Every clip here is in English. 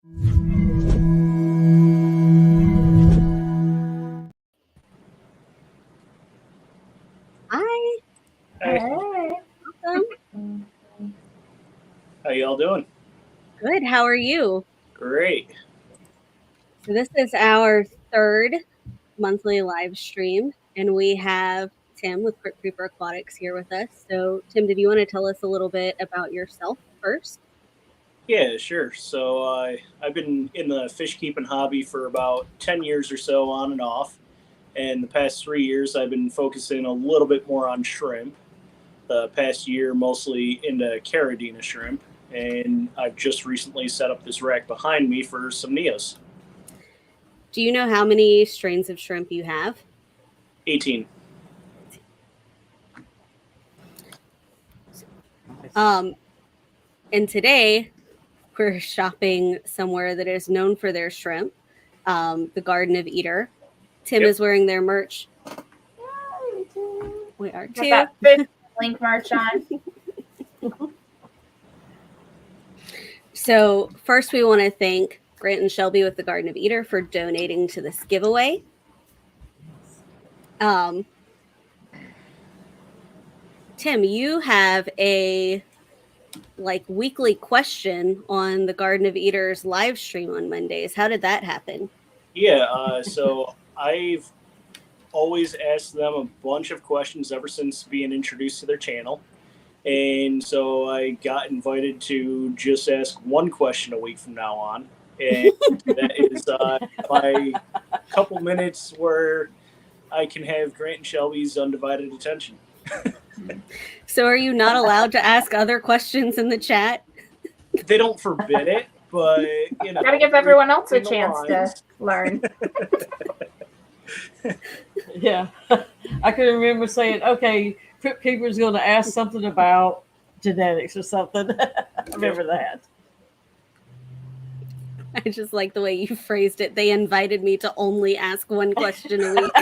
Hi. Hey, Welcome. how y'all doing? Good. How are you? Great. So this is our third monthly live stream, and we have Tim with Crypt Creeper Aquatics here with us. So, Tim, did you want to tell us a little bit about yourself first? Yeah, sure. So I've been in the fish keeping hobby for about 10 years or so, on and off. And the past 3 years, I've been focusing a little bit more on shrimp. The past year, mostly into Caridina shrimp. And I've just recently set up this rack behind me for some Neos. Do you know how many strains of shrimp you have? 18. And today we're shopping somewhere that is known for their shrimp, the Garden of Eder. Tim is wearing their merch. We are too. Got that Fishfam.link merch on. So first we want to thank Grant and Shelby with the Garden of Eder for donating to this giveaway. Tim, you have a weekly question on the Garden of Eder's live stream on Mondays. How did that happen? Yeah, so I've always asked them a bunch of questions ever since being introduced to their channel. And so I got invited to just ask one question a week from now on. And that is my couple minutes where I can have Grant and Shelby's undivided attention. So are you not allowed to ask other questions in the chat? They don't forbid it, but, you know. Gotta give everyone else a chance to learn. Yeah. I can remember saying, okay, Crypt Keeper's going to ask something about genetics or something. I remember that. I just like the way you phrased it. They invited me to only ask one question a week.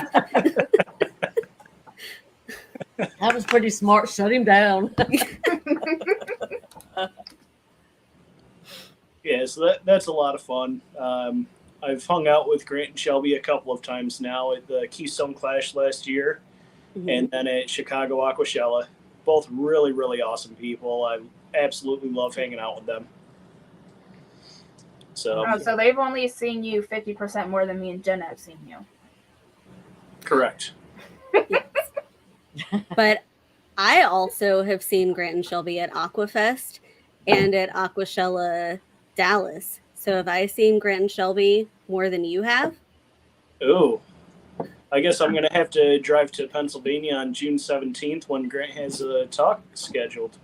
That was pretty smart. Shut him down. Yeah, so that's a lot of fun. I've hung out with Grant and Shelby a couple of times now at the Keystone Clash last year, and then at Chicago Aquashella. Both really, really awesome people. I absolutely love hanging out with them. So they've only seen you 50% more than me and Jenna have seen you. Correct. Yes. But I also have seen Grant and Shelby at Aquafest and at Aquashella Dallas. So have I seen Grant and Shelby more than you have? Oh, I guess I'm going to have to drive to Pennsylvania on June 17th when Grant has a talk scheduled.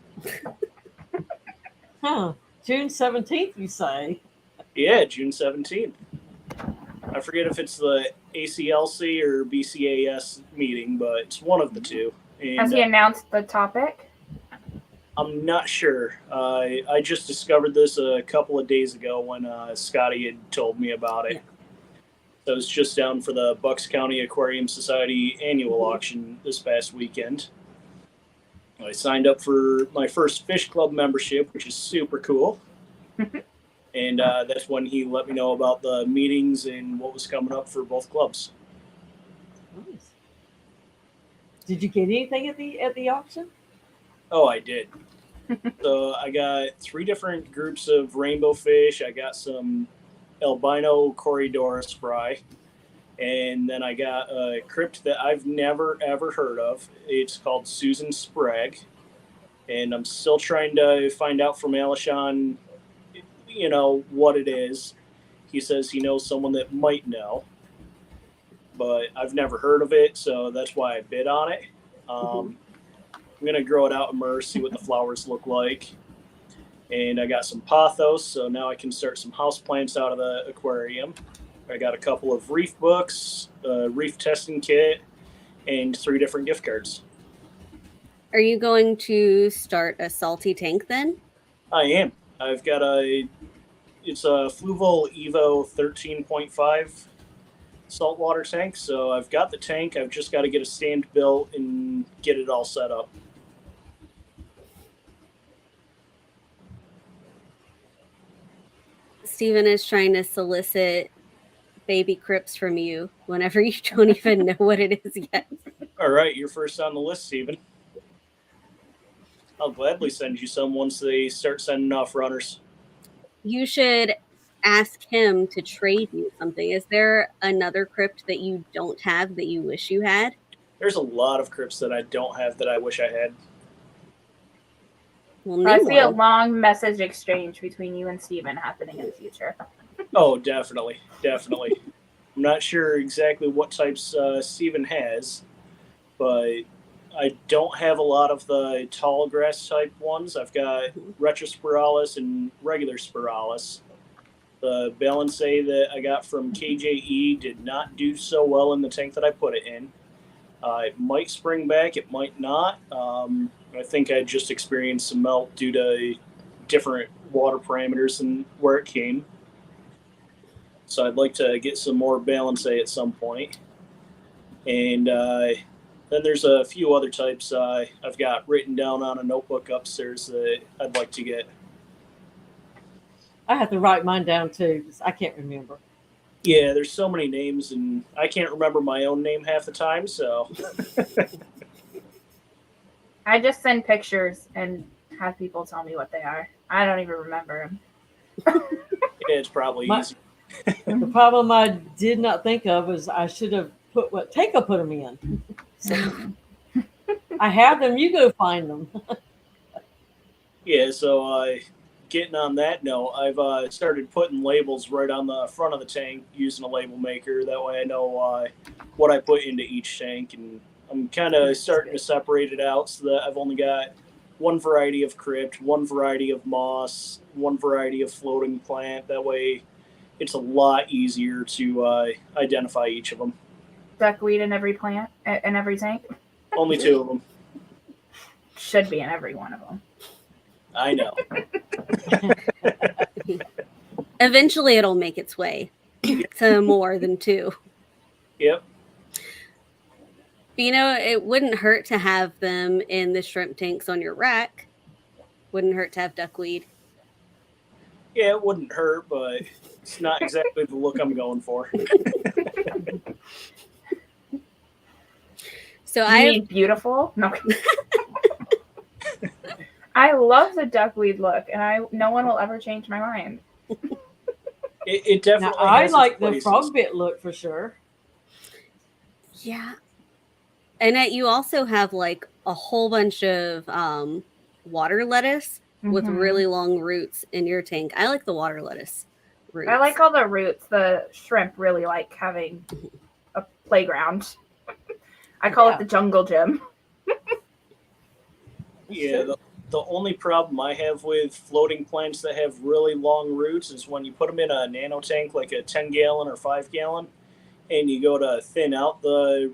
Huh. June 17th, you say? Yeah, June 17th. I forget if it's the ACLC or BCAS meeting, but it's one of the two. And, has he announced the topic? I'm not sure. I just discovered this a couple of days ago when Scotty had told me about it. So I was just down for the Bucks County Aquarium Society annual auction this past weekend. I signed up for my first fish club membership, which is super cool. And that's when he let me know about the meetings and what was coming up for both clubs. Nice. Did you get anything at the auction? Oh, I did. So I got 3 different groups of rainbow fish. I got some albino Corydorus fry. And then I got a crypt that I've never, ever heard of. It's called Susan Sprague. And I'm still trying to find out from Alishon, you know, what it is. He says he knows someone that might know. But I've never heard of it, so that's why I bid on it. I'm going to grow it out immersed, see what the flowers look like. And I got some pothos, so now I can start some houseplants out of the aquarium. I got a couple of reef books, a reef testing kit, and 3 different gift cards. Are you going to start a salty tank then? I am. I've got it's a Fluval Evo 13.5 saltwater tank, so I've got the tank. I've just got to get a stand built and get it all set up. Steven is trying to solicit baby crypts from you whenever you don't even know what it is yet. All right, you're first on the list, Steven. I'll gladly send you some once they start sending off runners. You should ask him to trade you something. Is there another crypt that you don't have that you wish you had? There's a lot of crypts that I don't have that I wish I had. Well, I name see a one. long message exchange between you and Steven happening in the future. Oh, definitely. I'm not sure exactly what types Steven has, but I don't have a lot of the tall grass type ones. I've got Retrospiralis and regular Spiralis. The Balance that I got from KJE did not do so well in the tank that I put it in. It might spring back, it might not. I think I just experienced some melt due to different water parameters and where it came. So I'd like to get some more Balance at some point. And then there's a few other types I've got written down on a notebook upstairs that I'd like to get. I have to write mine down too, 'cause I can't remember. Yeah, there's so many names, and I can't remember my own name half the time, so. I just send pictures and have people tell me what they are. I don't even remember them. Yeah, it's probably easy. The problem I did not think of was I should have put what Takeo put them in. So, I have them. You go find them. Yeah, so getting on that note, I've started putting labels right on the front of the tank using a label maker. That way I know what I put into each tank, and I'm kind of starting to separate it out so that I've only got one variety of crypt, one variety of moss, one variety of floating plant. That way it's a lot easier to identify each of them. Duckweed in every plant, in every tank. Only 2 of them. Should be in every one of them. I know. Eventually, it'll make its way to more than 2. Yep. But, it wouldn't hurt to have them in the shrimp tanks on your rack. Wouldn't hurt to have duckweed. Yeah, it wouldn't hurt, but it's not exactly the look I'm going for. So I mean beautiful. No. I love the duckweed look, and no one will ever change my mind. It definitely. Now, I has like its the places. frog bit look for sure. Yeah. And you also have like a whole bunch of water lettuce with really long roots in your tank. I like the water lettuce roots. I like all the roots. The shrimp really like having a playground. I call it the jungle gym. Yeah, the only problem I have with floating plants that have really long roots is when you put them in a nano tank, like a 10-gallon or 5-gallon, and you go to thin out the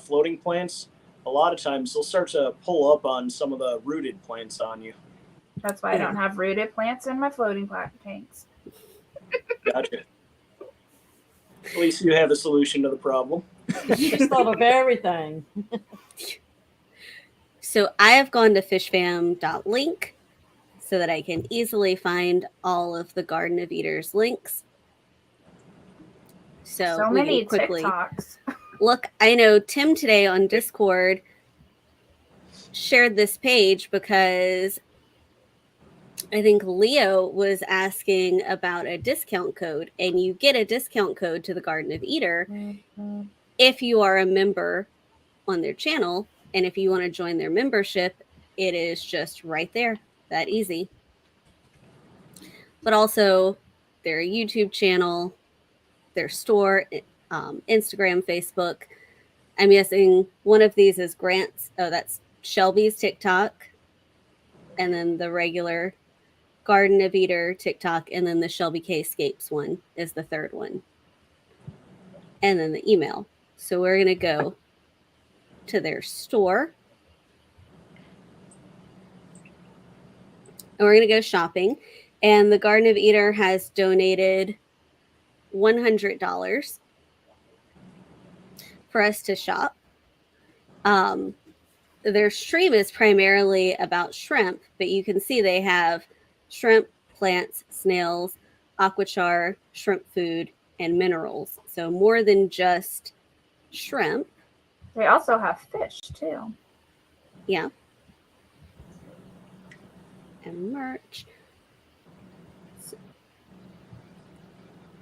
floating plants. A lot of times they'll start to pull up on some of the rooted plants on you. That's why I don't have rooted plants in my floating plant tanks. Gotcha. At least you have a solution to the problem. She's thought of everything. So I have gone to Fishfam.link so that I can easily find all of the Garden of Eater's links. So we many can quickly TikToks. Look, I know Tim today on Discord shared this page because I think Leo was asking about a discount code, and you get a discount code to the Garden of Eder if you are a member on their channel. And if you want to join their membership, it is just right there, that easy. But also their YouTube channel, their store, Instagram, Facebook. I'm guessing one of these is Grant's. Oh, that's Shelby's TikTok. And then the regular Garden of Eder TikTok. And then the Shelby K Escapes one is the third one. And then the email. So we're going to go to their store. And we're going to go shopping. And the Garden of Eder has donated $100 for us to shop. Their stream is primarily about shrimp, but you can see they have shrimp, plants, snails, aquachar, shrimp food, and minerals. So more than just shrimp. They also have fish too. Yeah. And merch.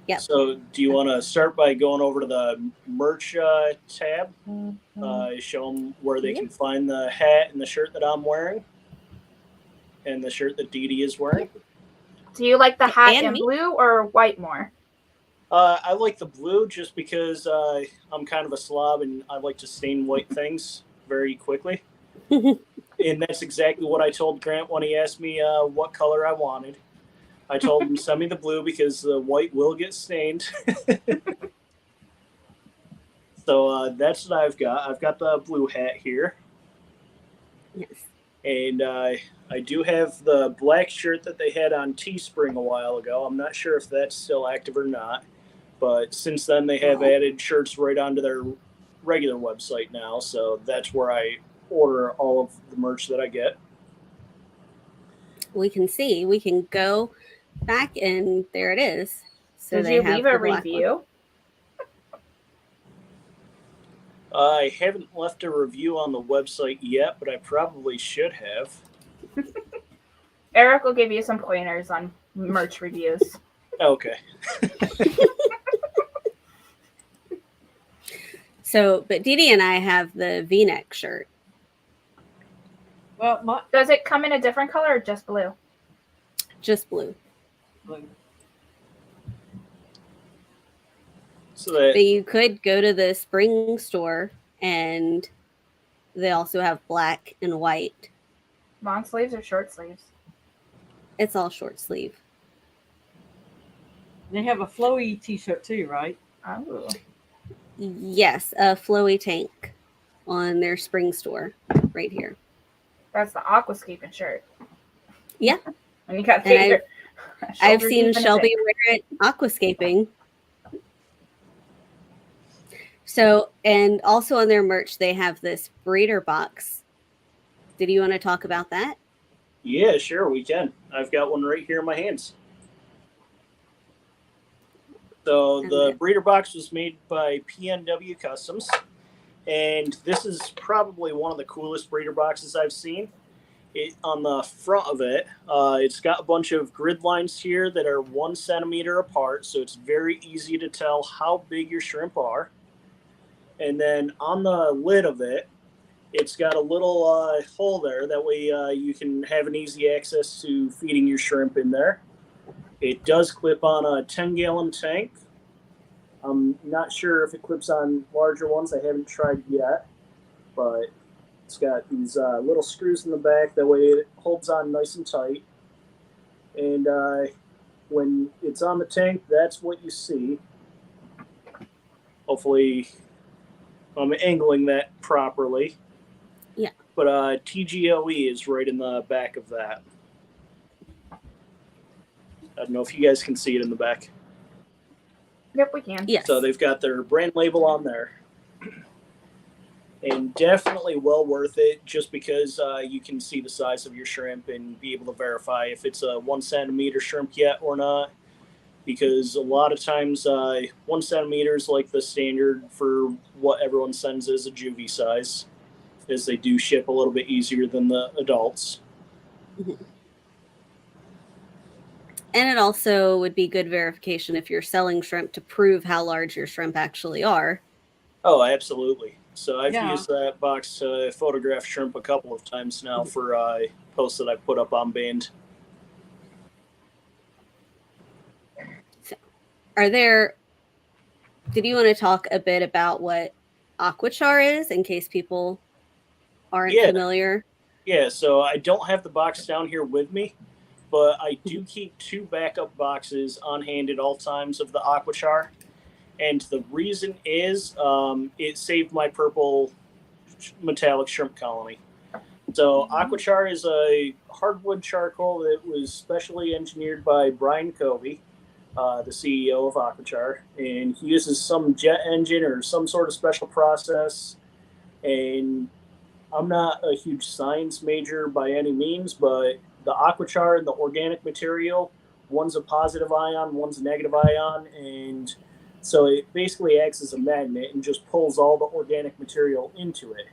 Yep. So, do you want to start by going over to the merch tab? Show them where they can find the hat and the shirt that I'm wearing, and the shirt that Dee Dee is wearing. Do you like the hat And in me. blue or white more? I like the blue just because I'm kind of a slob and I like to stain white things very quickly. And that's exactly what I told Grant when he asked me what color I wanted. I told him send me the blue because the white will get stained. So that's what I've got. I've got the blue hat here. Yes. And I do have the black shirt that they had on Teespring a while ago. I'm not sure if that's still active or not. But since then, they have added shirts right onto their regular website now. So that's where I order all of the merch that I get. We can see. We can go back and there it is. So Did they you have leave a the black one. review? I haven't left a review on the website yet, but I probably should have. Eric will give you some pointers on merch reviews. Okay. So, but Dee Dee and I have the V-neck shirt. Well, Does it come in a different color or just blue? Just blue. So that But you could go to the spring store and they also have black and white. Long sleeves or short sleeves? It's all short sleeve. they have a flowy T-shirt too, right? Oh. Yes, a flowy tank on their spring store right here. That's the aquascaping shirt. Yeah. And you got And Eder. I've Shoulder seen deep in a Shelby pic. wear it aquascaping. So, and also on their merch, they have this breeder box. Did you want to talk about that? Yeah, sure, we can. I've got one right here in my hands. So the breeder box was made by PNW Customs, and this is probably one of the coolest breeder boxes I've seen. On the front of it, it's got a bunch of grid lines here that are 1 centimeter apart, so it's very easy to tell how big your shrimp are. And then on the lid of it, it's got a little hole there. That way you can have an easy access to feeding your shrimp in there. It does clip on a 10-gallon tank. I'm not sure if it clips on larger ones. I haven't tried yet, but it's got these little screws in the back. That way it holds on nice and tight. And when it's on the tank, that's what you see. Hopefully I'm angling that properly. Yeah. But TGOE is right in the back of that. I don't know if you guys can see it in the back. Yep, we can. Yes. So they've got their brand label on there. And definitely well worth it just because you can see the size of your shrimp and be able to verify if it's a 1 centimeter shrimp yet or not. Because a lot of times 1 centimeter is like the standard for what everyone sends as a juvie size, as they do ship a little bit easier than the adults. Mm-hmm. And it also would be good verification if you're selling shrimp to prove how large your shrimp actually are. Oh, absolutely. So I've used that box to photograph shrimp a couple of times now for posts that I put up on Band. Did you want to talk a bit about what aquachar is in case people aren't familiar? Yeah, so I don't have the box down here with me, but I do keep 2 backup boxes on hand at all times of the aquachar. And the reason is it saved my purple metallic shrimp colony. So aquachar is a hardwood charcoal that was specially engineered by Brian Covey, the CEO of aquachar. And he uses some jet engine or some sort of special process. And I'm not a huge science major by any means, but the aquachar and the organic material one's a positive ion, one's a negative ion, and so it basically acts as a magnet and just pulls all the organic material into it.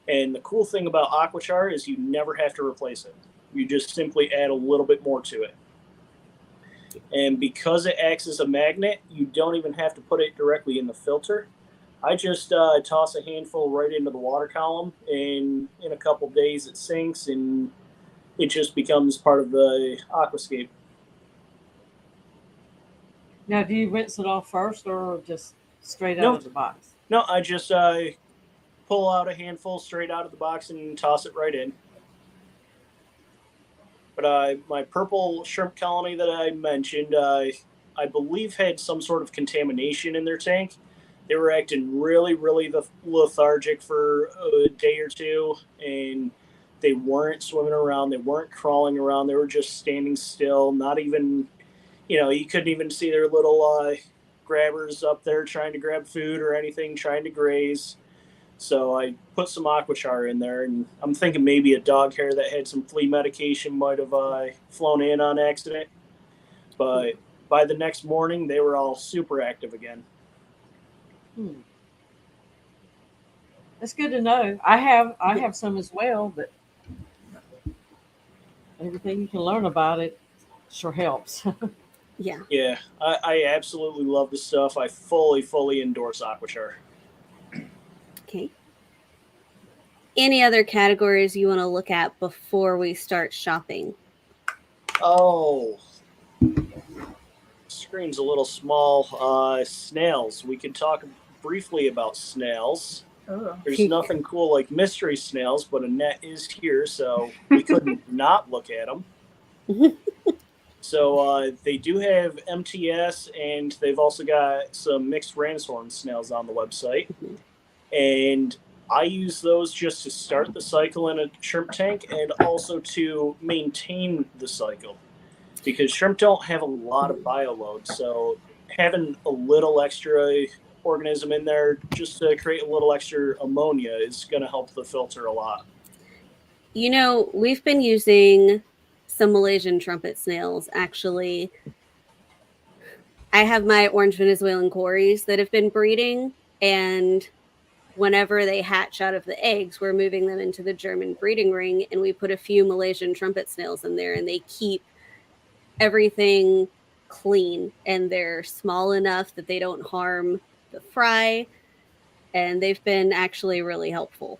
And the cool thing about Aquachar is you never have to replace it. You just simply add a little bit more to it. And because it acts as a magnet, you don't even have to put it directly in the filter. I just toss a handful right into the water column, and in a couple days it sinks, and it just becomes part of the aquascape. Now, do you rinse it off first or just straight out No. of the box? No, I just pull out a handful straight out of the box and toss it right in. But my purple shrimp colony that I mentioned, I believe had some sort of contamination in their tank. They were acting really, really lethargic for a day or two, and they weren't swimming around. They weren't crawling around. They were just standing still, not even, you couldn't even see their little grabbers up there trying to grab food or anything, trying to graze. So I put some Aquachar in there, and I'm thinking maybe a dog hair that had some flea medication might have flown in on accident. But by the next morning, they were all super active again. That's good to know. I have some as well, but everything you can learn about it sure helps. Yeah. Yeah, I absolutely love the stuff. I fully endorse Aquachar. Okay. Any other categories you want to look at before we start shopping? Oh, screen's a little small. Snails. We can talk briefly about snails. Ooh. There's nothing cool like mystery snails, but a net is here, so we couldn't not look at them. So they do have MTS, and they've also got some mixed ramshorn snails on the website. And I use those just to start the cycle in a shrimp tank and also to maintain the cycle. Because shrimp don't have a lot of bioload, so having a little extra organism in there just to create a little extra ammonia is going to help the filter a lot. We've been using some Malaysian trumpet snails, actually. I have my orange Venezuelan cories that have been breeding, and whenever they hatch out of the eggs, we're moving them into the German breeding ring, and we put a few Malaysian trumpet snails in there, and they keep everything clean, and they're small enough that they don't harm the fry, and they've been actually really helpful.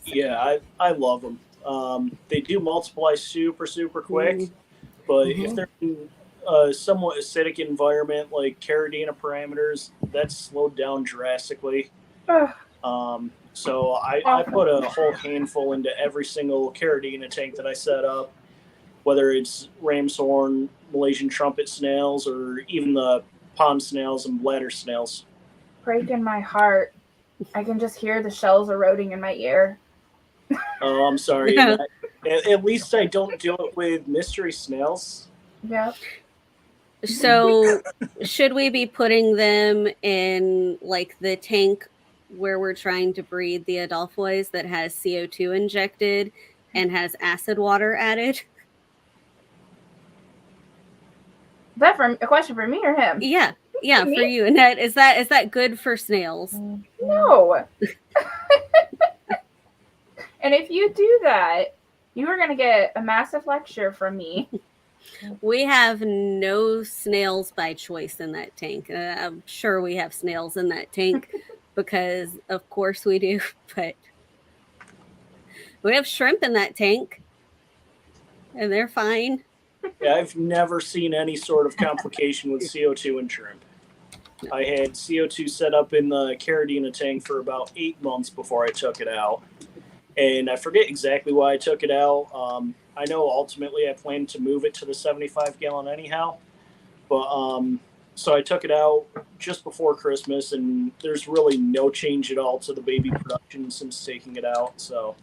Yeah, I love them. They do multiply super quick, but if they're in a somewhat acidic environment like Caridina parameters, that's slowed down drastically. So I put a whole handful into every single Caridina tank that I set up, whether it's ramshorn, Malaysian trumpet snails, or even the pond snails and bladder snails. Breaking my heart. I can just hear the shells eroding in my ear. Oh, I'm sorry. At least I don't do it with mystery snails. Yeah. So should we be putting them in like the tank where we're trying to breed the Adolphois that has CO2 injected and has acid water added? Is that a question for me or him? Yeah, for you, Annette. Is that good for snails? No. And if you do that, you are going to get a massive lecture from me. We have no snails by choice in that tank. I'm sure we have snails in that tank because of course we do, but we have shrimp in that tank and they're fine. Yeah, I've never seen any sort of complication with CO2 in shrimp. I had CO2 set up in the Caridina tank for about 8 months before I took it out. And I forget exactly why I took it out. I know ultimately I planned to move it to the 75 gallon anyhow. But so I took it out just before Christmas, and there's really no change at all to the baby production since taking it out. So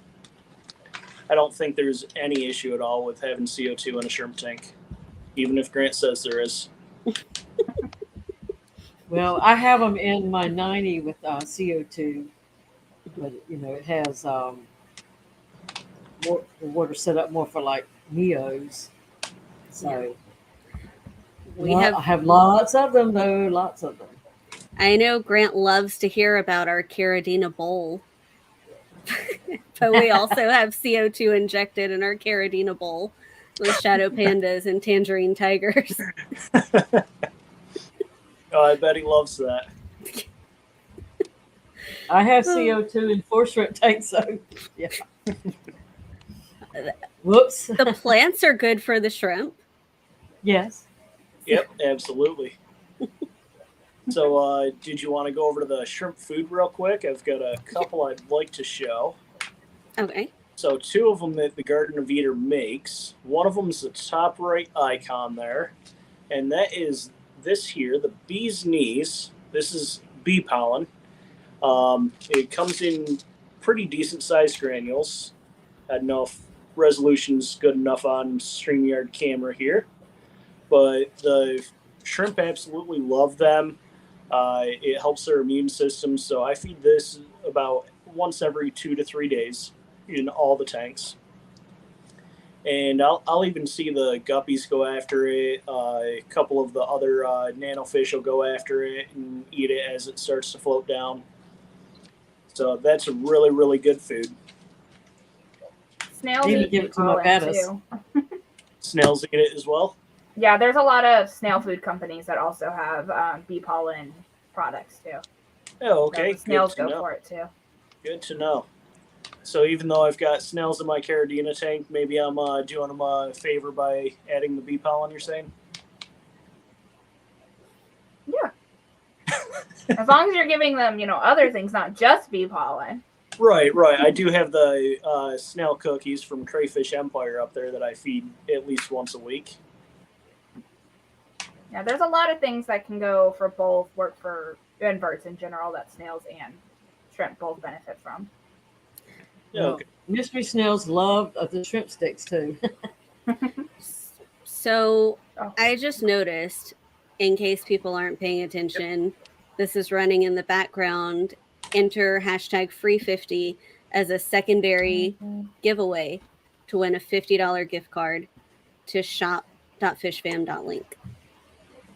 I don't think there's any issue at all with having CO2 in a shrimp tank, even if Grant says there is. Well, I have them in my 90 with CO2, but it has more the water set up more for like Neos. So I have lots of them, though. Lots of them. I know Grant loves to hear about our Caradina bowl. But we also have CO2 injected in our Caradina bowl with shadow pandas and tangerine tigers. Oh, I bet he loves that. I have CO2 in 4 shrimp tanks, so yeah. Whoops. The plants are good for the shrimp. Yes. Yep, absolutely. So, did you want to go over to the shrimp food real quick? I've got a couple I'd like to show. Okay. So, 2 of them that the Garden of Eder makes. One of them is the top right icon there, and that is this here, the bee's knees. This is bee pollen. It comes in pretty decent sized granules. I don't know if resolution's good enough on StreamYard camera here, but the shrimp absolutely love them. It helps their immune system, so I feed this about once every 2 to 3 days in all the tanks. And I'll even see the guppies go after it. A couple of the other nanofish will go after it and eat it as it starts to float down. So that's a really, really good food. Snails Need to eat give bee it to my pollen bettas. too. Snails eat it as well. Yeah, there's a lot of snail food companies that also have bee pollen products too. Oh, So okay. the snails Good to go know. for it too. Good to know. So even though I've got snails in my Caradina tank, maybe I'm doing them a favor by adding the bee pollen, you're saying? Yeah. As long as you're giving them, other things, not just bee pollen. Right. I do have the snail cookies from Crayfish Empire up there that I feed at least once a week. Yeah, there's a lot of things that can go for both, work for inverts in general that snails and shrimp both benefit from. Yeah, okay. Mystery snails love the shrimp sticks too. So I just noticed, in case people aren't paying attention, this is running in the background. Enter hashtag free50 as a secondary giveaway to win a $50 gift card to shop.fishfam.link.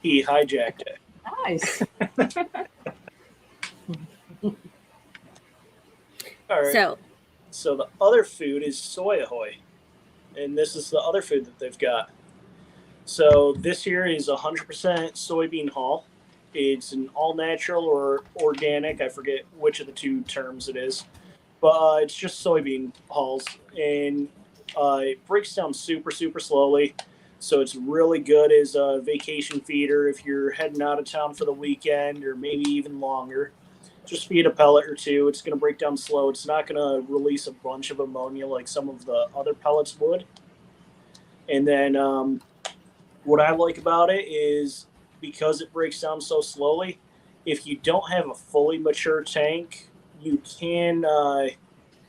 He hijacked it. Nice. All right. So the other food is soy ahoy. And this is the other food that they've got. So this here is 100% soybean hull. It's an all natural or organic. I forget which of the 2 terms it is. But it's just soybean hulls. And it breaks down super, super slowly. So it's really good as a vacation feeder if you're heading out of town for the weekend or maybe even longer. Just feed a pellet or 2. It's going to break down slow. It's not going to release a bunch of ammonia like some of the other pellets would. And then what I like about it is because it breaks down so slowly, if you don't have a fully mature tank, you can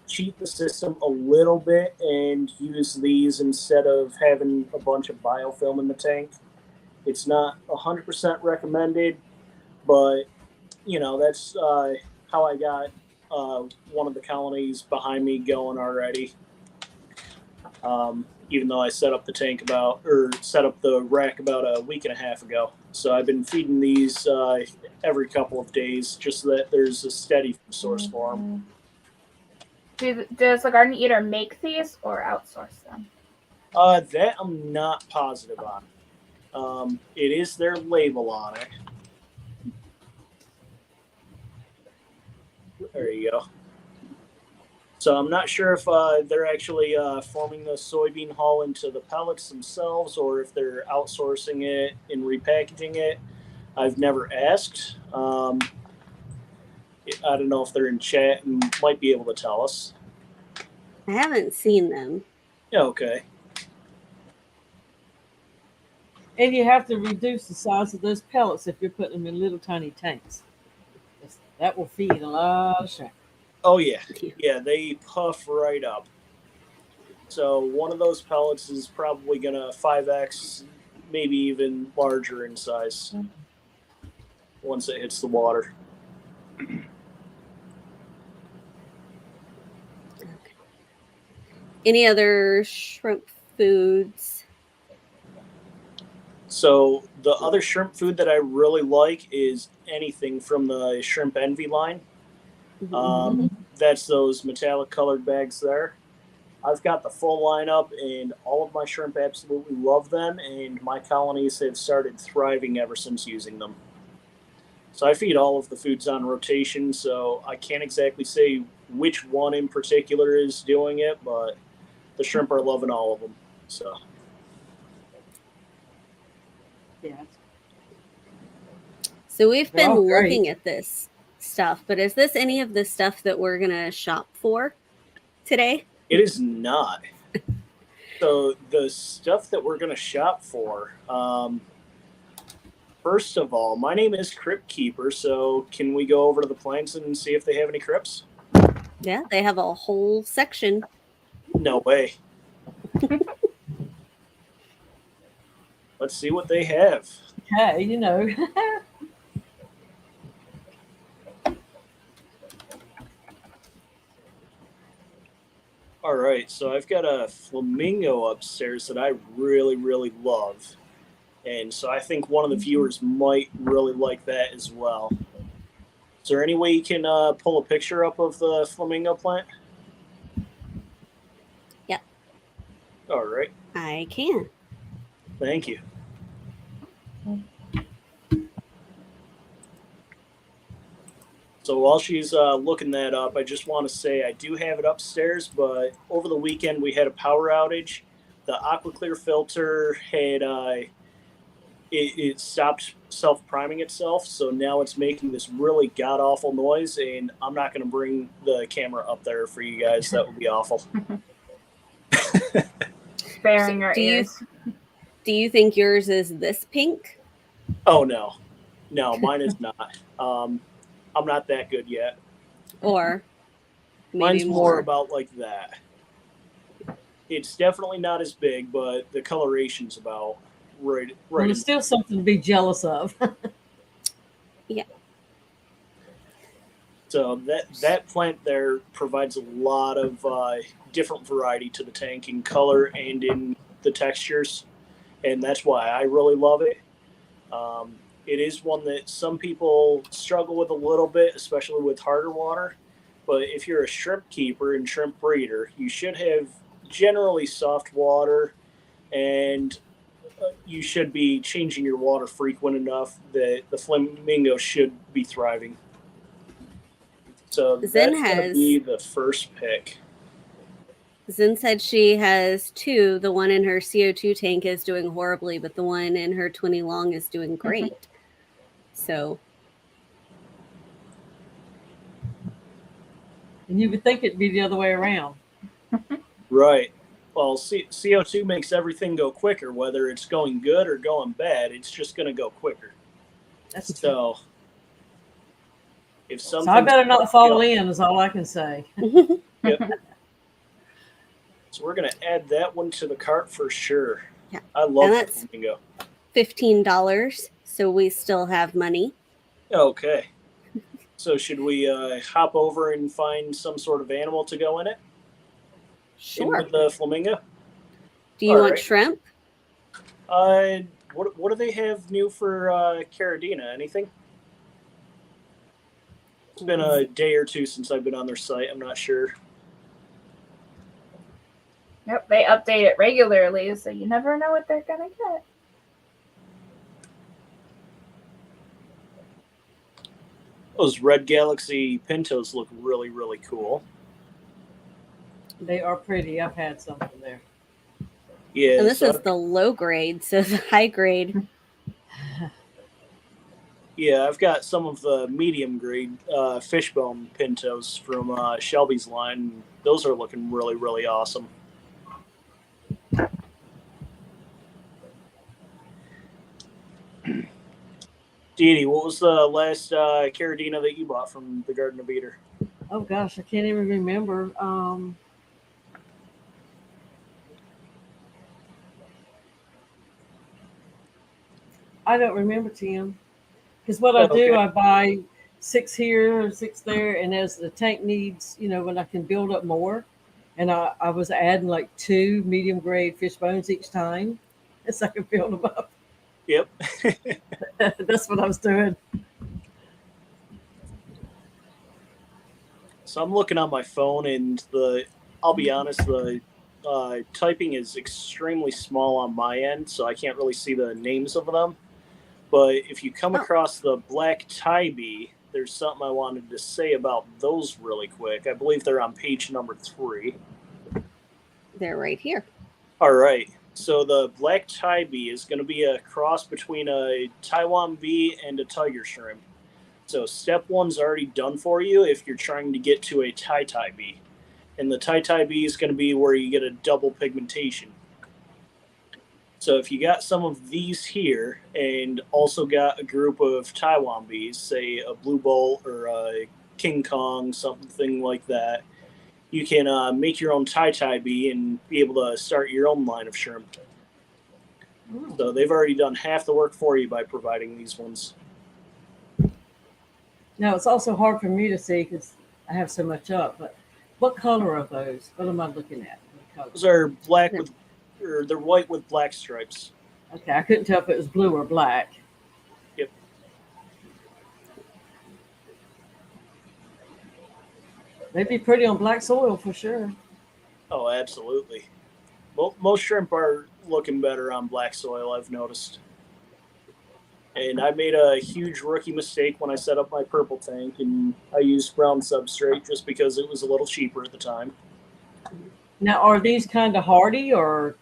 cheat the system a little bit and use these instead of having a bunch of biofilm in the tank. It's not 100% recommended, but that's how I got one of the colonies behind me going already. Even though I set up the rack about a week and a half ago. So I've been feeding these every couple of days just so that there's a steady source for them. Does the Garden Eater make these or outsource them? That I'm not positive on. It is their label on it. There you go. So I'm not sure if they're actually forming the soybean hull into the pellets themselves or if they're outsourcing it and repackaging it. I've never asked. I don't know if they're in chat and might be able to tell us. I haven't seen them. Yeah, okay. And you have to reduce the size of those pellets if you're putting them in little tiny tanks. That will feed a lot of shrimp. Oh, yeah. Yeah, they puff right up. So one of those pellets is probably going to 5x, maybe even larger in size once it hits the water. Any other shrimp foods? So the other shrimp food that I really like is anything from the Shrimp Envy line. That's those metallic colored bags there. I've got the full lineup, and all of my shrimp absolutely love them, and my colonies have started thriving ever since using them. So I feed all of the foods on rotation, so I can't exactly say which one in particular is doing it, but the shrimp are loving all of them. So Yeah. So we've They're been all great. looking at this stuff, but is this any of the stuff that we're going to shop for today? it is not. So the stuff that we're going to shop for, first of all, my name is Crypt Keeper, so can we go over to the plants and see if they have any crypts? Yeah, they have a whole section. No way. Let's see what they have. Hey, you know. All right, so I've got a flamingo upstairs that I really, really love. And so I think one of the viewers might really like that as well. Is there any way you can pull a picture up of the flamingo plant? Yep. All right. I can. Thank you. So while she's looking that up, I just want to say I do have it upstairs, but over the weekend we had a power outage. The AquaClear filter had it stopped self-priming itself, so now it's making this really god-awful noise, and I'm not going to bring the camera up there for you guys. That would be awful. Sparing our ears. Do you think yours is this pink? Oh, no. No, mine is not. I'm not that good yet. Or maybe mine's more about like that. It's definitely not as big, but the coloration's about right. Well, it's still something to be jealous of. Yeah. So that plant there provides a lot of different variety to the tank in color and in the textures, and that's why I really love it. It is one that some people struggle with a little bit, especially with harder water. But if you're a shrimp keeper and shrimp breeder, you should have generally soft water, and you should be changing your water frequent enough that the flamingo should be thriving. So Zen that's going to be the first pick. Zen said she has two. The one in her CO2 tank is doing horribly, but the one in her 20 long is doing great. So. And you would think it'd be the other way around. Right. Well, CO2 makes everything go quicker, whether it's going good or going bad. It's just going to go quicker. That's so. If something, so I better not fall in, is all I can say. Yep. So we're going to add that one to the cart for sure. Yeah. I love the flamingo. $15, so we still have money. Okay. So should we hop over and find some sort of animal to go in it? Sure. In with the flamingo? Do you want shrimp? What do they have new for Caradina? Anything? It's been a day or two since I've been on their site. I'm not sure. Yep, they update it regularly, so you never know what they're going to get. Those Red Galaxy Pintos look really, really cool. They are pretty. I've had some from there. Yeah. And this is the low grade, so the high grade. Yeah, I've got some of the medium grade Fishbone Pintos from Shelby's line. Those are looking really, really awesome. Dee Dee, what was the last Caradina that you bought from the Garden of Eder? Oh gosh, I can't even remember. I don't remember, Tim. Because what I do, I buy 6 here or 6 there, and as the tank needs, when I can build up more, and I was adding like 2 medium grade fish bones each time, so I can build them up. Yep. That's what I was doing. So I'm looking on my phone, and I'll be honest, the typing is extremely small on my end, so I can't really see the names of them. But if you come across the black tie bee, there's something I wanted to say about those really quick. I believe they're on page number 3. They're right here. All right. So the black tie bee is going to be a cross between a Taiwan bee and a tiger shrimp. So step 1's already done for you if you're trying to get to a tie bee. And the tie bee is going to be where you get a double pigmentation. So if you got some of these here and also got a group of Taiwan bees, say a blue bolt or a King Kong, something like that, you can make your own tie bee and be able to start your own line of shrimp. So they've already done half the work for you by providing these ones. Now, it's also hard for me to see because I have so much up, but what color are those? What am I looking at? Those are black with, or they're white with black stripes. Okay, I couldn't tell if it was blue or black. Yep. They'd be pretty on black soil for sure. Oh, absolutely. Well, most shrimp are looking better on black soil, I've noticed. And I made a huge rookie mistake when I set up my purple tank, and I used brown substrate just because it was a little cheaper at the time. Now, are these kind of hardy or?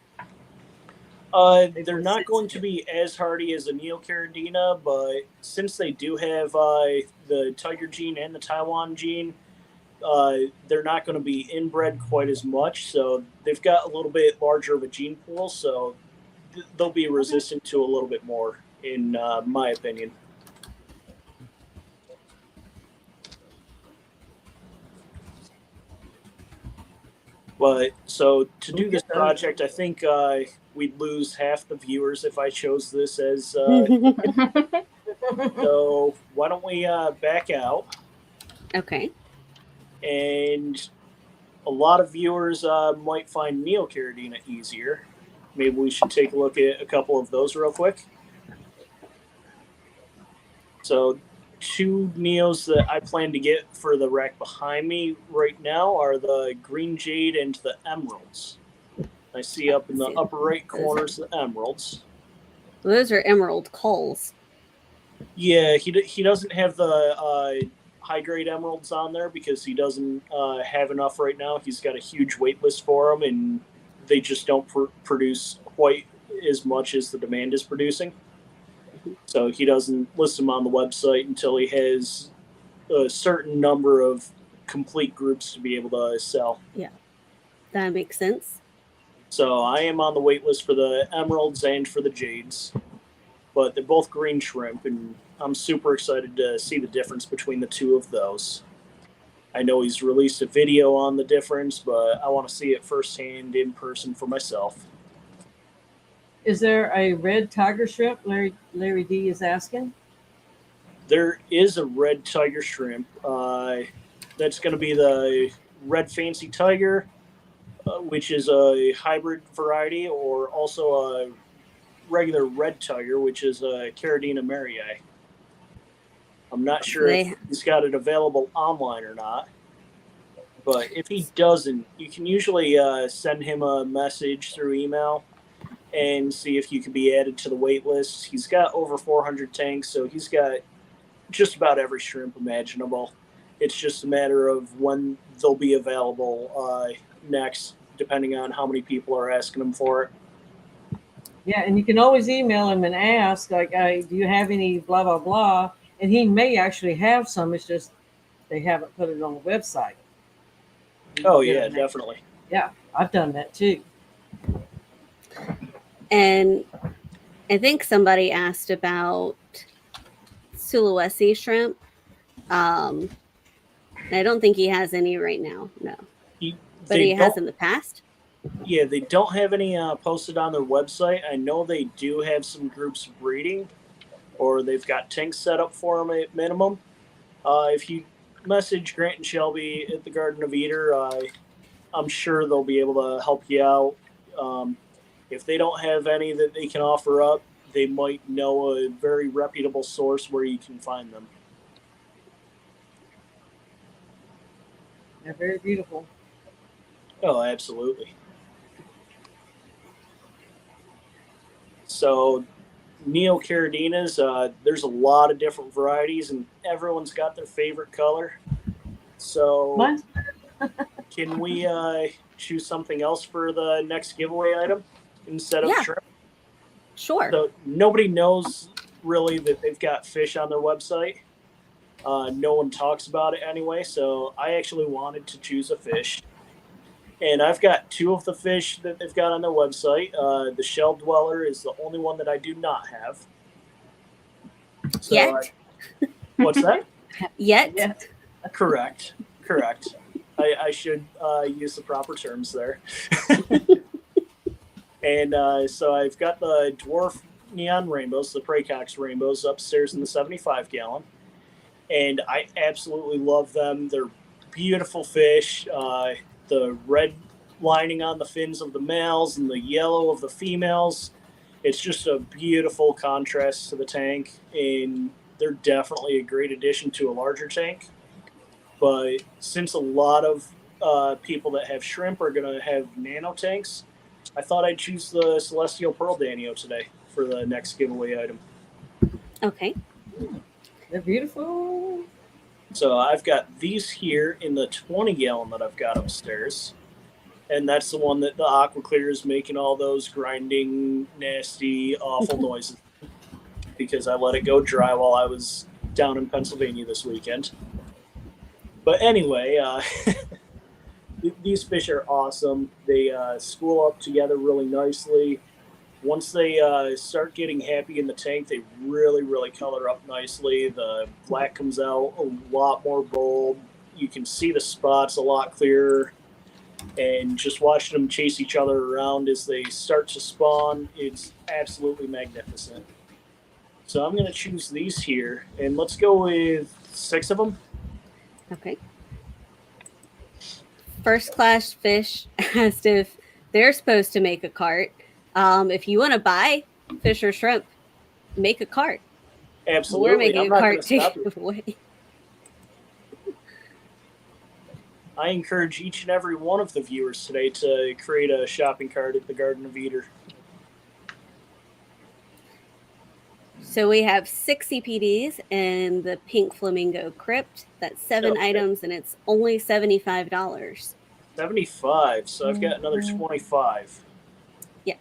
They're not going to be as hardy as a Neocaridina, but since they do have the tiger gene and the Taiwan gene, they're not going to be inbred quite as much. So they've got a little bit larger of a gene pool, so they'll be resistant to a little bit more, in my opinion. But so to do this project, I think we'd lose half the viewers if I chose this as. So why don't we back out? Okay. And a lot of viewers might find Neocaridina easier. Maybe we should take a look at a couple of those real quick. So 2 Neos that I plan to get for the rack behind me right now are the Green Jade and the Emeralds. I see up in the upper right corners the Emeralds. Those are emerald culls. Yeah, he doesn't have the high-grade Emeralds on there because he doesn't have enough right now. He's got a huge wait list for them, and they just don't produce quite as much as the demand is producing. So he doesn't list them on the website until he has a certain number of complete groups to be able to sell. Yeah, that makes sense. So I am on the wait list for the Emeralds and for the Jades, but they're both green shrimp, and I'm super excited to see the difference between the 2 of those. I know he's released a video on the difference, but I want to see it firsthand in person for myself. Is there a red tiger shrimp? Larry D is asking. There is a red tiger shrimp. That's going to be the red fancy tiger, which is a hybrid variety, or also a regular red tiger, which is a Caridina Marii. I'm not sure if he's got it available online or not. But if he doesn't, you can usually send him a message through email and see if you can be added to the wait list. He's got over 400 tanks, so he's got just about every shrimp imaginable. It's just a matter of when they'll be available next, depending on how many people are asking him for it. Yeah, and you can always email him and ask, like, do you have any blah, blah, blah? And he may actually have some. It's just they haven't put it on the website. Oh, yeah, definitely. Yeah, I've done that too. And I think somebody asked about Sulawesi shrimp. I don't think he has any right now, no. But he has in the past? Yeah, they don't have any posted on their website. I know they do have some groups breeding, or they've got tanks set up for them at minimum. If you message Grant and Shelby at the Garden of Eder, I'm sure they'll be able to help you out. If they don't have any that they can offer up, they might know a very reputable source where you can find them. They're very beautiful. Oh, absolutely. So Neocardinas, there's a lot of different varieties, and everyone's got their favorite color. So Mine's can we choose something else for the next giveaway item instead of Yeah. shrimp? Sure. So nobody knows really that they've got fish on their website. No one talks about it anyway, so I actually wanted to choose a fish. And I've got two of the fish that they've got on their website. The shell dweller is the only one that I do not have. So Yet. What's that? Yet. Yeah. Correct. I should use the proper terms there. And so I've got the dwarf neon rainbows, the Pracox rainbows, upstairs in the 75 gallon. And I absolutely love them. They're beautiful fish. The red lining on the fins of the males and the yellow of the females. It's just a beautiful contrast to the tank, and they're definitely a great addition to a larger tank. But since a lot of people that have shrimp are going to have nano tanks, I thought I'd choose the Celestial Pearl Danio today for the next giveaway item. Okay. they're beautiful. So I've got these here in the 20 gallon that I've got upstairs. And that's the one that the Aqua Clear is making all those grinding, nasty, awful noises because I let it go dry while I was down in Pennsylvania this weekend. But anyway, these fish are awesome. They school up together really nicely. Once they start getting happy in the tank, they really, really color up nicely. The black comes out a lot more bold. You can see the spots a lot clearer. And just watching them chase each other around as they start to spawn, it's absolutely magnificent. So I'm going to choose these here, and let's go with 6 of them. Okay. First Class Fish asked if they're supposed to make a cart. If you want to buy fish or shrimp, make a cart. Absolutely. We're making I'm a not cart gonna to stop you. give away. I encourage each and every one of the viewers today to create a shopping cart at the Garden of Eder. So we have 6 CPDs in the Pink Flamingo Crypt. That's 7 Okay. items, and it's only $75. 75, so I've got another 25. Yes.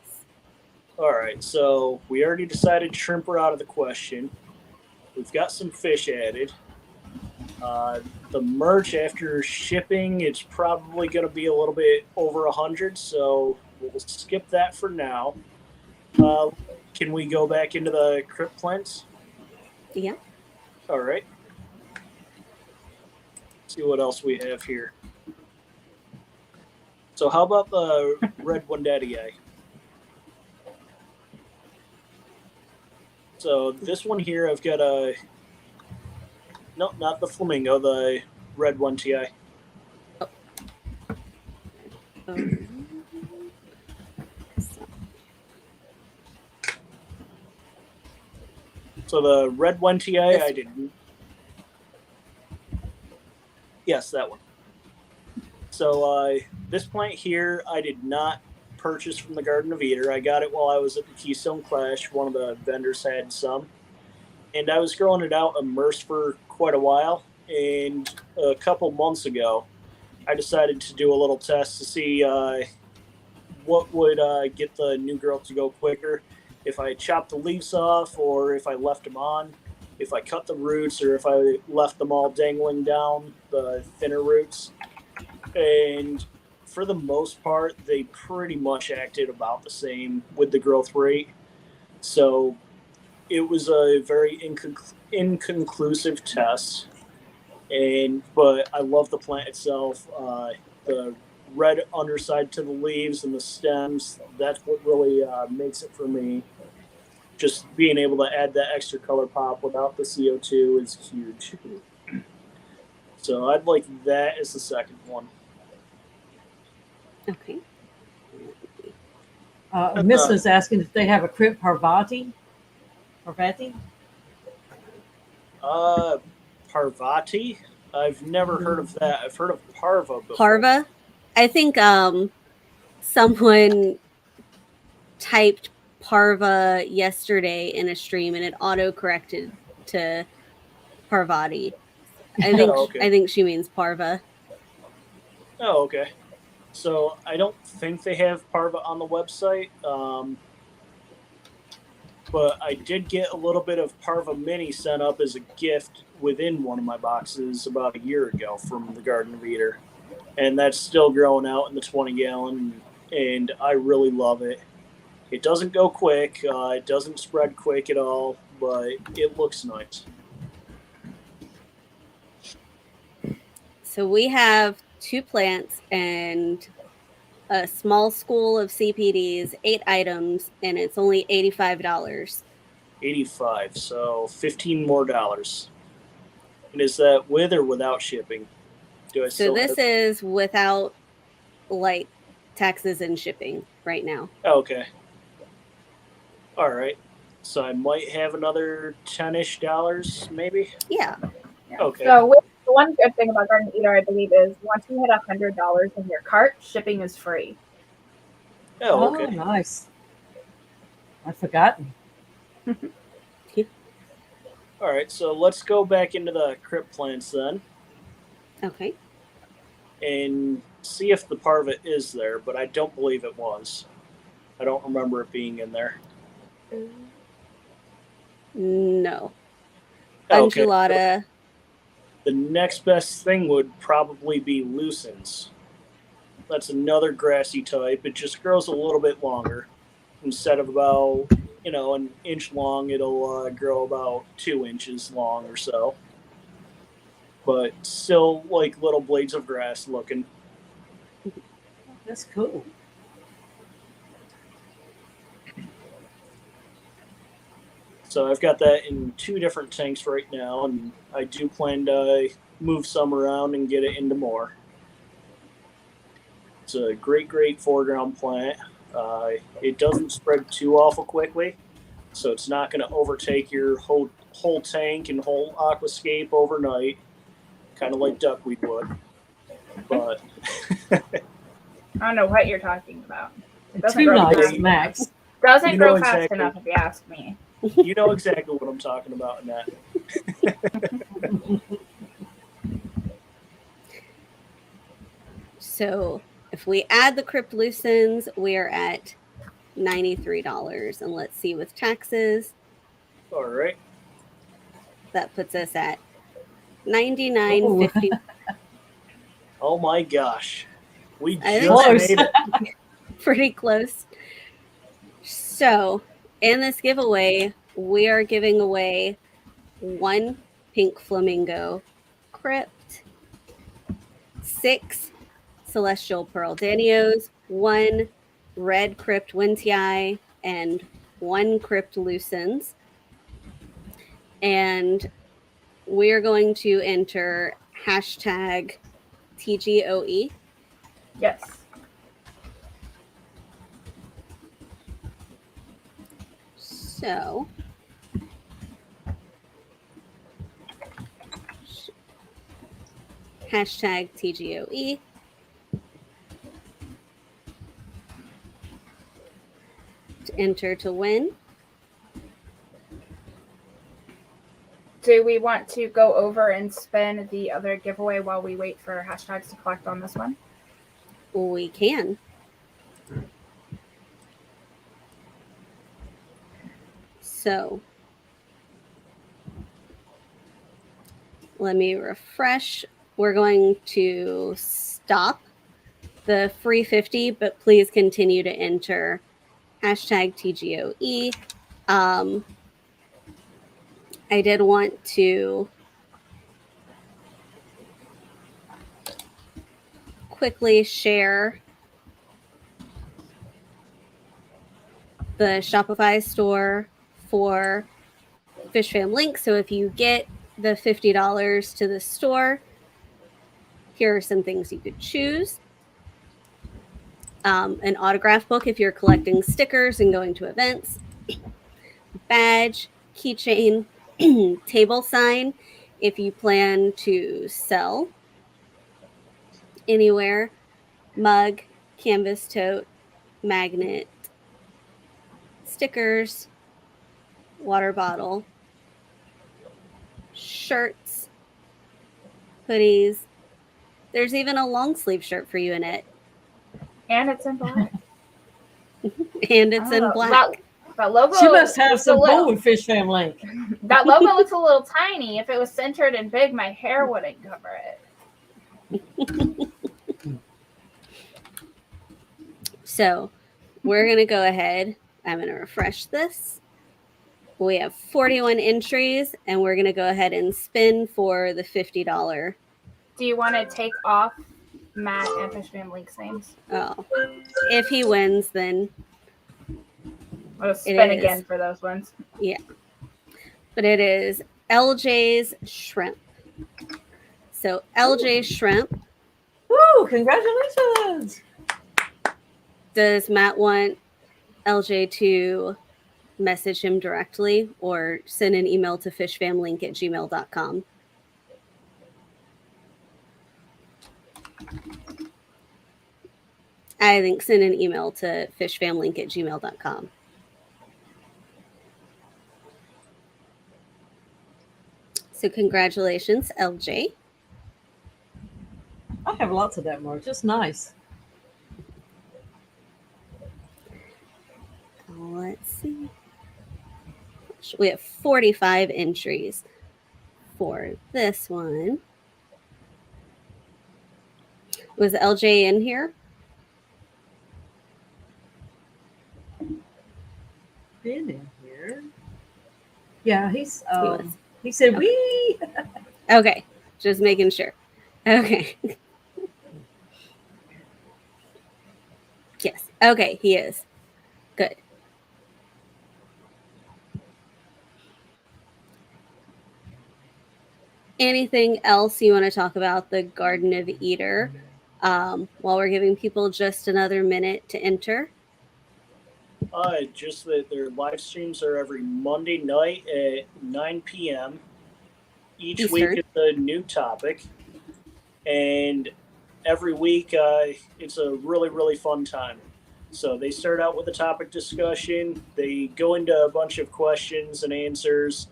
All right, so we already decided shrimp are out of the question. We've got some fish added. The merch after shipping, it's probably going to be a little bit over 100, so we'll skip that for now. Can we go back into the crypt plants? Yeah. All right. See what else we have here. So how about the red Wendadii? So this one here, I've got a... No, not the flamingo, the red one TI. So the red one TI, I didn't. Yes, that one. So this plant here, I did not purchase from the Garden of Eder. I got it while I was at the Keystone Clash. One of the vendors had some. And I was growing it out immersed for quite a while. And a couple months ago, I decided to do a little test to see what would get the new growth to go quicker. If I chopped the leaves off or if I left them on, if I cut the roots or if I left them all dangling down, the thinner roots. And for the most part, they pretty much acted about the same with the growth rate. So it was a very inconclusive test. But I love the plant itself. The red underside to the leaves and the stems, that's what really makes it for me. Just being able to add that extra color pop without the CO2 is huge. So I'd like that as the second one. Okay. Missa's asking if they have a crypt Parvati. Parvati? Parvati. I've never heard of that. I've heard of Parva before. Parva. I think someone typed Parva yesterday in a stream and it auto corrected to Parvati. I think Oh, okay. I think she means Parva. Oh, okay. So I don't think they have Parva on the website, but I did get a little bit of Parva Mini sent up as a gift within one of my boxes about a year ago from the Garden of Eder, and that's still growing out in the 20-gallon, and I really love it. It doesn't go quick, it doesn't spread quick at all, but it looks nice. So we have 2 plants and a small school of CPDs, 8 items, and it's only $85. 85, so $15 more. And is that with or without shipping? Do I So still this have... is without like taxes and shipping right now. Okay. All right. So I might have another $10-ish, maybe. Yeah. Okay. So the one good thing about Garden Eder, I believe, is once you hit $100 in your cart, shipping is free. Oh, okay. Nice. I've forgotten. All right. So let's go back into the crypt plants then Okay. and see if the Parva is there, but I don't believe it was. I don't remember it being in there. No. Okay. Undulata. The next best thing would probably be lucens. That's another grassy type. It just grows a little bit longer. Instead of about, an inch long, it'll grow about 2 inches long or so. But still like little blades of grass looking. That's cool. So I've got that in 2 different tanks right now, and I do plan to move some around and get it into more. It's a great foreground plant. It doesn't spread too awful quickly, so it's not going to overtake your whole tank and whole aquascape overnight, kind of like duckweed would. But I don't know what you're talking about. It doesn't 2 grow nights, fast. max. Doesn't You grow know fast exactly. enough, if you ask me. you know exactly what I'm talking about in that. So if we add the crypt lucens, we are at $93. And let's see with taxes, All right. that puts us at $99.50. Oh my gosh. We I think just Close. made it. Pretty close. So in this giveaway, we are giving away 1 pink flamingo crypt, 6 celestial pearl danios, 1 red crypt wintii, and 1 crypt lucens. And we're going to enter hashtag TGOE. Yes. So hashtag TGOE. To enter to win. Do we want to go over and spin the other giveaway while we wait for hashtags to collect on this one? We can. So let me refresh. We're going to stop the free 50, but please continue to enter hashtag TGOE. I did want to quickly share the Shopify store for Fishfam.link. So if you get the $50 to the store, here are some things you could choose. An autograph book if you're collecting stickers and going to events, badge, keychain, table sign if you plan to sell anywhere, mug, canvas tote, magnet, stickers, water bottle, shirts, hoodies. There's even a long sleeve shirt for you in it, And it's in black. and it's in Oh, black. That logo. She must have looks a some little- pull with Fishfam.link. That logo looks a little tiny. If it was centered and big, my hair wouldn't cover it. So we're going to go ahead. I'm going to refresh this. We have 41 entries, and we're going to go ahead and spin for the $50. Do you want to take off Matt and Fishfam.link's names? Oh, if he wins, then I'll spin is. again for those ones. yeah. But it is LJ's Shrimp. So LJ Shrimp. Woo! Congratulations! Does Matt want LJ to message him directly or send an email to fishfam.link@gmail.com? I think send an email to fishfam.link@gmail.com. So congratulations, LJ. I have lots of that more. Just nice. Let's see. We have 45 entries for this one. Was LJ in here? Been in here. Yeah, he's. was. He said Okay. we. Okay, just making sure. Okay. Yes. Okay, he is. Good. Anything else you want to talk about the Garden of Eder while we're giving people just another minute to enter? Just that their live streams are every Monday night at 9 p.m. Each Eastern. week is a new topic, and every week it's a really, really fun time. So they start out with a topic discussion, they go into a bunch of questions and answers,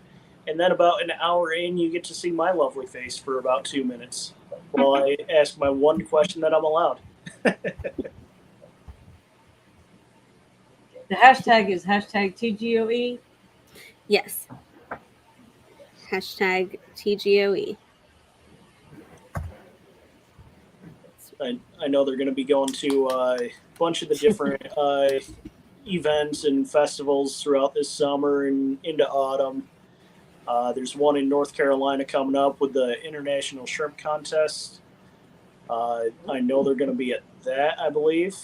and then about an hour in, you get to see my lovely face for about 2 minutes while I ask my one question that I'm allowed. The hashtag is hashtag TGOE. Yes. Hashtag TGOE. I know they're going to be going to a bunch of the different events and festivals throughout this summer and into autumn. There's one in North Carolina coming up with the International Shrimp Contest. I know they're going to be at that, I believe.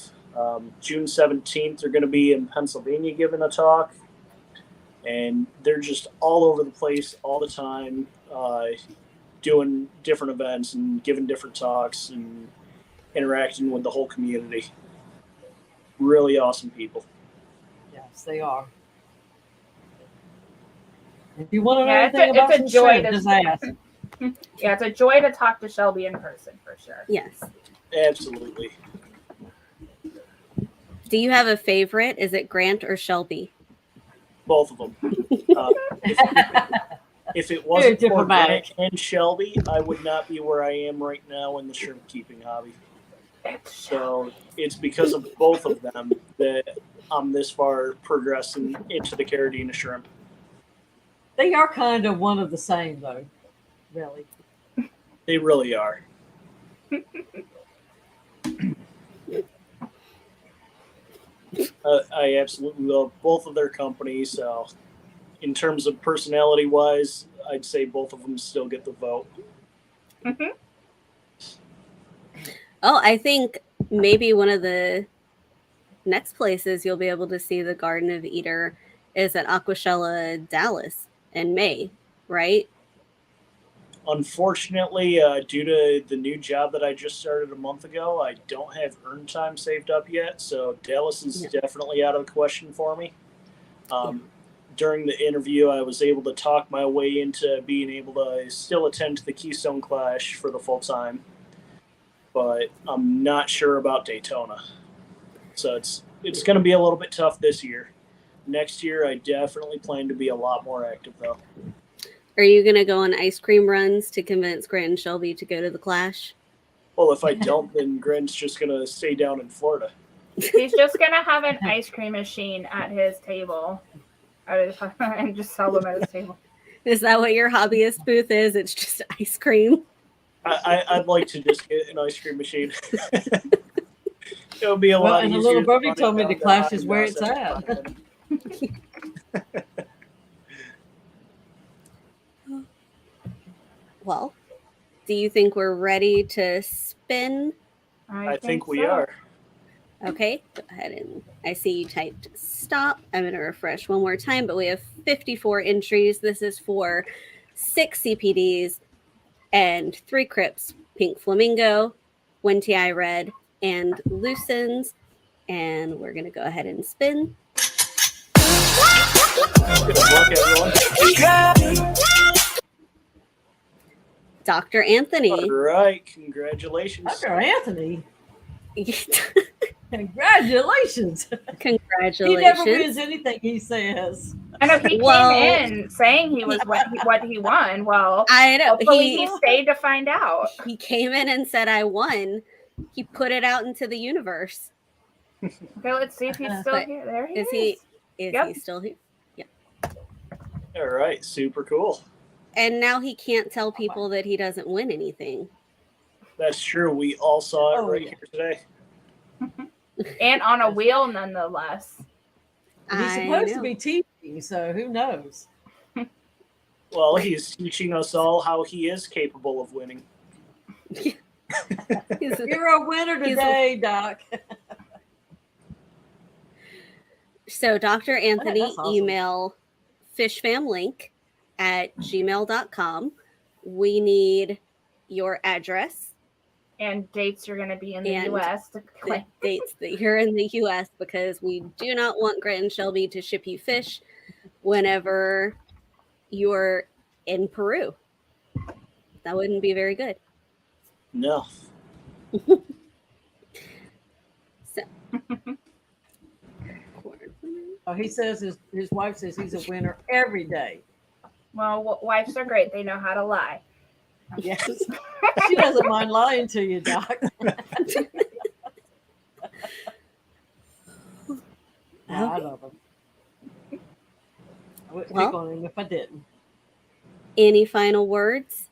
June 17th, they're going to be in Pennsylvania giving a talk. And they're just all over the place all the time, doing different events and giving different talks and interacting with the whole community. Really awesome people. Yes, they are. If you want to know Yeah, anything about it's a joy shrimp, to just ask. Yeah, it's a joy to talk to Shelby in person for sure. Yes. Absolutely. Do you have a favorite? Is it Grant or Shelby? Both of them. If it wasn't for Grant and Shelby, I would not be where I am right now in the shrimp keeping hobby. So it's because of both of them that I'm this far progressing into the Carolina shrimp. They are kind of one of the same, though. Really. They really are. I absolutely love both of their companies. So, in terms of personality-wise, I'd say both of them still get the vote. Mm-hmm. Oh, I think maybe one of the next places you'll be able to see the Garden of Eder is at Aquashella, Dallas in May, right? Unfortunately, due to the new job that I just started a month ago, I don't have earn time saved up yet. So Dallas is definitely out of the question for me. during the interview, I was able to talk my way into being able to still attend the Keystone Clash for the full time, but I'm not sure about Daytona. So it's going to be a little bit tough this year. Next year, I definitely plan to be a lot more active, though. Are you going to go on ice cream runs to convince Grant and Shelby to go to the Clash? Well, if I don't, then Grant's just going to stay down in Florida. He's just gonna have an ice cream machine at his table, and just sell them at his table. Is that what your hobbyist booth is? It's just ice cream. I'd like to just get an ice cream machine. It'll be a lot and easier. The little birdie to told me the find Clash out is where it's than at. Well, do you think we're ready to spin? I think we so. are. Okay, go ahead and I see you typed stop. I'm going to refresh one more time, but we have 54 entries. This is for 6 CPDs and 3 Crips, Pink Flamingo, Wenty Eye Red, and Lucens. And we're going to go ahead and spin. Good luck, everyone. Dr. Anthony. All right, congratulations. Dr. Anthony. Congratulations. Congratulations. He never wins anything he says. I know he came in saying he was what he won. Well, I know he stayed to find out. He came in and said, "I won." He put it out into the universe. Okay, let's see if he's still here. There he is. Is he still here? Yeah. All right, super cool. And now he can't tell people that he doesn't win anything. That's true. We all saw it here today. And on a wheel, nonetheless. He's supposed to be teaching, so who knows? Well, he's teaching us all how he is capable of winning. You're a winner today, Doc. So, Dr. Anthony, awesome. Email Fishfam.link at gmail.com. We need your address. And dates you're going to be in the U.S. to claim. Dates that you're in the U.S. because we do not want Grant and Shelby to ship you fish whenever you're in Peru. That wouldn't be very good. No. So. He says his wife says he's a winner every day. Well, wives are great. They know how to lie. Yes. She doesn't mind lying to you, Doc. I love him. I wouldn't pick on him if I didn't. Any final words?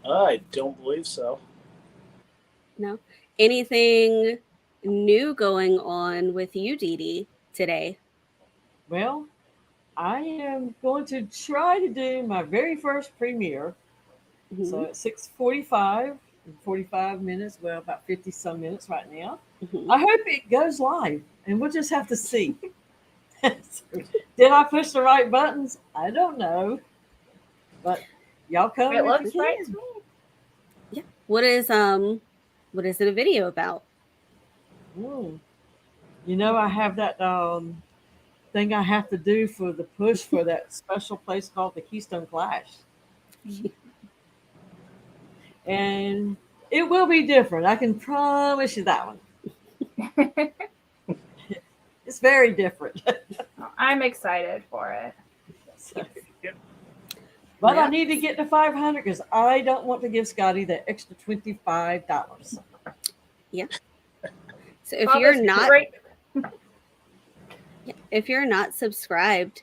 I don't believe so. No. Anything new going on with you, Dee Dee, today? Well, I am going to try to do my very first premiere. Mm-hmm. So at 6:45, 45 minutes, well, about 50 some minutes right now. Mm-hmm. I hope it goes live, and we'll just have to see. Did I push the right buttons? I don't know. But y'all come. It looks right to me. Yeah. What is it a video about? You know, I have that thing I have to do for the push for that special place called the Keystone Clash. And it will be different. I can promise you that one. It's very different. I'm excited for it. But I need to get to 500 because I don't want to give Scotty the extra $25. Yeah. So if you're not subscribed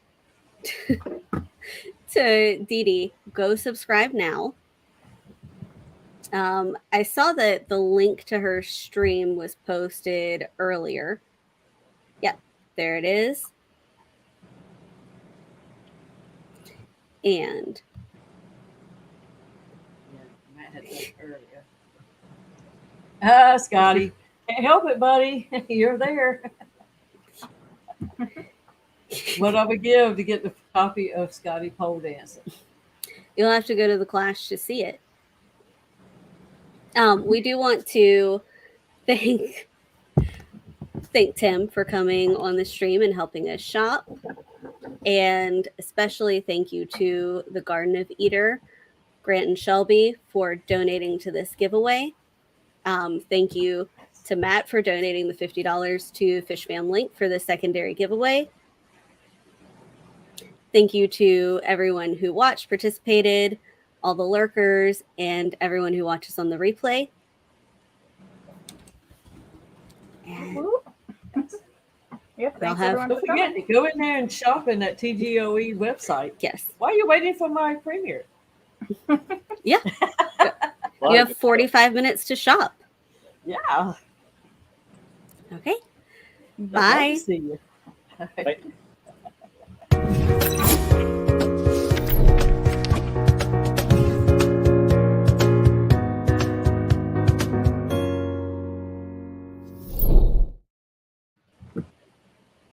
to Dee Dee, go subscribe now. I saw that the link to her stream was posted earlier. Yep, there it is. And Matt had that earlier. Scotty, can't help it, buddy. You're there. What I would give to get the copy of Scotty pole dancing. You'll have to go to the Clash to see it. We do want to thank thank Tim for coming on the stream and helping us shop. And especially thank you to the Garden of Eder, Grant and Shelby, for donating to this giveaway. Thank you to Matt for donating the $50 to Fishfam.link for the secondary giveaway. Thank you to everyone who watched, participated, all the lurkers, and everyone who watches on the replay. And Yep, Y'all thanks have- everyone Don't for forget coming. to go in there and shop in that TGOE website. yes, Why are you waiting for my premiere? you have 45 minutes to shop. Yeah. Okay. I'd love Bye. to see you. Bye.